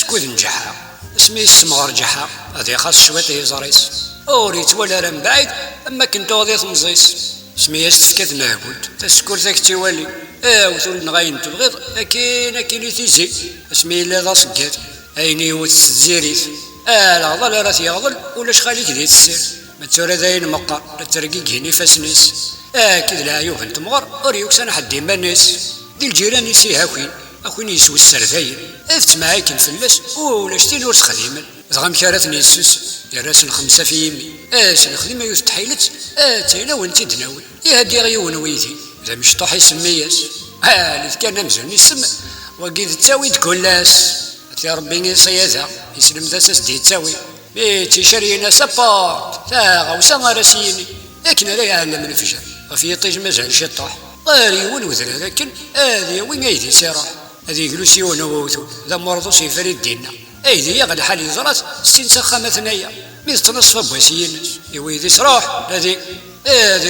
اسكود نجحها اسمي السمغر جحا هذي خاص شوية يزريس اوريت ولا راه من بعيد اما كنت غادي تنزيس سميها سكات مهبولت تسكر ذاك تيوالي وثول نغاين تبغيض اكين تيزي اسمي لا ذا صقات ايني وتسزيريت الغضل راه يغضل ولاش خاليك ذي السير ما تورا ذاين مقا لا ترقيق هني فاسنيس كذ العيوب نتمغر وريوك سنة حد مانيس دي الجيران يسيها اخوين يسوي السرداير افت معاي كنفلس ولاش تين ورس خديما زغم كارتني السوس يا راس 5 في يمي سنخدم يوث تحيلت تينا وانتي دناوي يهدي غيون ويتي ذا مش طاح يسمياس اللي كان مزوني السم وقيد تساوي تكولاس يا ربي يصيادها يسلم ذا سدي تساوي بيتي شرينا سبارت تا غوسا راسيني لكن لا يعلم الفجر وفي يطيج مازال شطاح غاريون وذرا لكن هذه وين ايدي سراح هذه جلوسيون ووثو ذا مرضو سيفر الدين ايدي يغد حالي زرات ستين سخامة ثنايا ميز تنصف بواسيين يويدي سراح هذه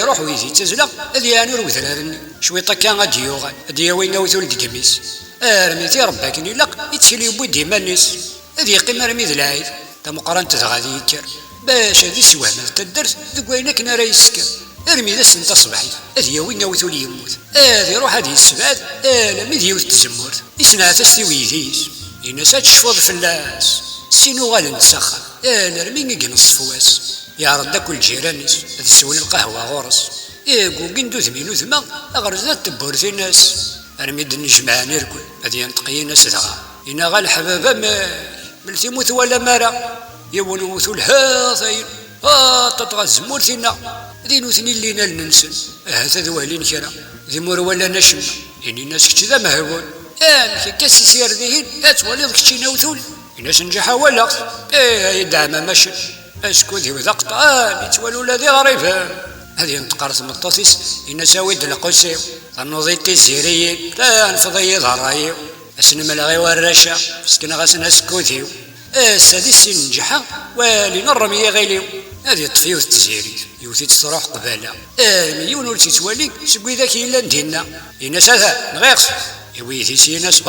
روح ويدي تزلق هذه يعني وذرا شوي طكا غادي يوغان هذه وين وثو الدقميس رميتي رباك نيلق يتسلي بودي مانيس هذه قيمة رميد العيد تا مقارنة غادي يكر باش هذه سوامة تدرت ذوك وينك نرا يسكر ارمي ذا سنت صباحي هذه وين وثولي يموت هذه روح هذه السبعد لمي ذي تزمر يسنع تستوي ذيس الناس تشفوض فلاس سينو غال نتسخر نرمي نقنص فواس يا رد كل جيرانيس هذ سوين القهوة غورس قوقين دو ثمين وثما أغرزنا تبور في الناس ارمي نجمع نركل هذه ينطقي ناس دغا إنا غا الحبابة ملتي موت ولا مارا يونو وثو الهاثين تطغى الزمور ثينا ذي نوثني اللينا لننسن هذا ذوالين كرا ذي مور ولا نشم إني ناس كتشي ذا مهبول كاسي سير ذيهن أتوالي ذكتشي نوثول الناس نجحا ولا يدعم ماشي اسكو ذي وذا قطعان يتوالو لا ذي غريبة هذه انتقرت مطاطيس إنا ساويد القسيو ظنوضيتي سيريين لا نفضي ضرايو أسن ملغي ورشا سكنا غاسنا سكوثيو سادي السن نجحا والي نرمي غيليو هذه طفيو التسيري يوثي تصروح قبالا مليون ولتي توالي سكوي ذاك إلا ندينا إناس هذا نغيقس يويثي سيناس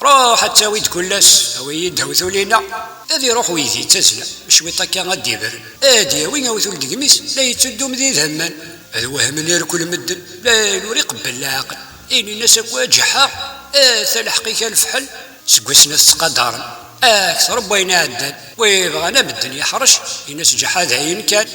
روح حتى ويد كلاس أو يدهوثو لينا هذه روح ويثي تسلا شوي طكا غادي برن هادي وين غوثو الدقميس لا يتسدو مذي ذهمان هذا وهم يركل مدن لا ينوري قبل العقل إني الناس جحا تلحقيك الفحل سكوسنا السقدارن أكثر بوين عداد ويبغانا بالدنيا حرش الناس جحا ذاين كان